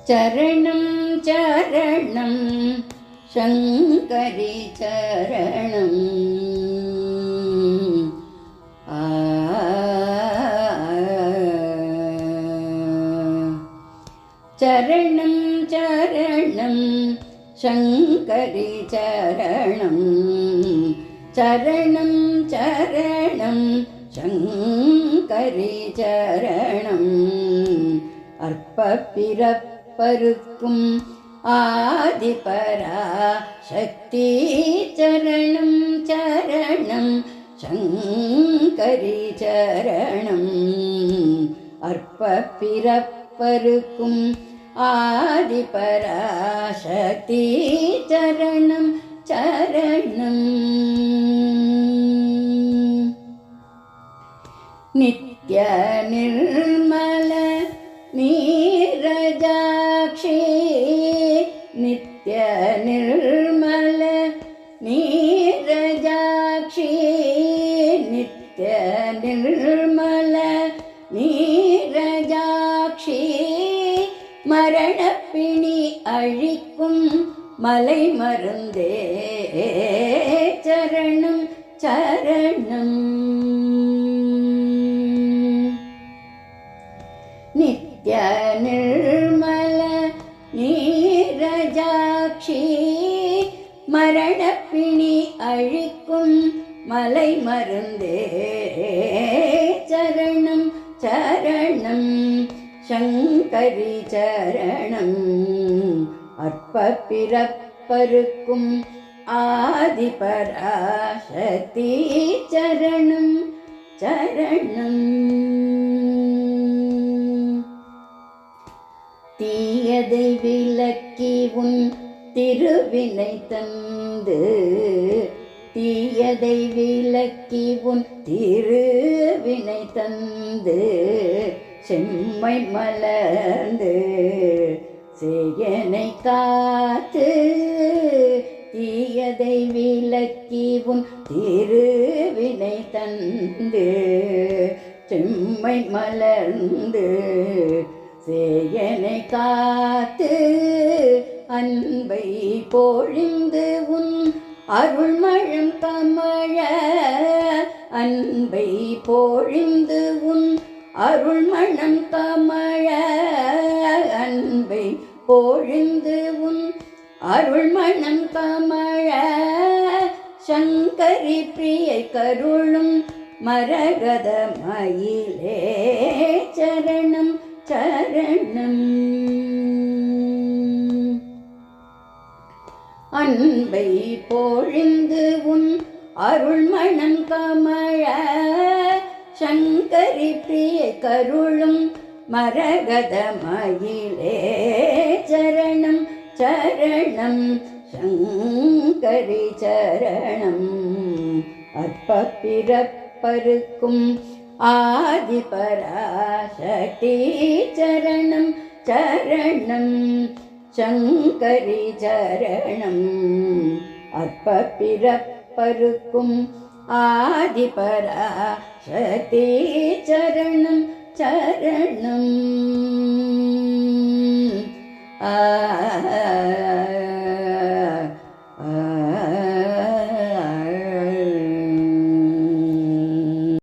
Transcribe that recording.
चरणं चरणं शङ्करि चरणम् चरणं चरणं शङ्करि चरणं चरणं चरणं शङ्करि चरणम् अर्पपिरप्परुक्कुं आदिपराशक्ति चरणं चरणं शङ्करि चरणम् अर्पपिरप्परुक्कुं आदिपराशक्ति चरणं चरणम् नित्य निर्मल नीरजाक्षी नित्य निर्मल नीरजाक्षी नित्य निर्मल नीरजाक्षी मरणपिणि अழிக்கும் मलै मरुन्दे चरणं चरणम् नित्य निर्मल नीरजाक्षी मरणपिणि अழிக்கும் मलै मरुन्दे चरणं चरणं शङ्करि चरणम् अर्पपिरप्परुक्कुं आदिपराशक्ति चरणं चरणम् தீயதை விலக்கி உன் திருவினை தந்து தீயதை விலக்கி உன் திருவினை தந்து செம்மை மலர்ந்து சேயனை காத்து தீயதை விலக்கி உன் திருவினை தந்து செம்மை மலர்ந்து சேயனை காத்து அன்பை பொழிந்து உன் அருள்மழம் கமழ அன்பை பொழிந்து உன் அருள்மணம் கமழ அன்பை பொழிந்து உன் அருள்மணம் கமழ சங்கரி பிரியை கருளும் மரகத மயிலே சரணம் சரணம் அன்பை பொழிந்து உன் அருள்மணம் கமழ சங்கரி பிரியை கருளும் மரகத மயிலே சரணம் சரணம் சங்கரி சரணம் अर्पपिरप्परुक्कुं आदिपराशक्ति चरणं चरणं शङ्करि चरणम् अर्पपिरप्परुक्कुं आदिपराशक्ति चरणं चरणम्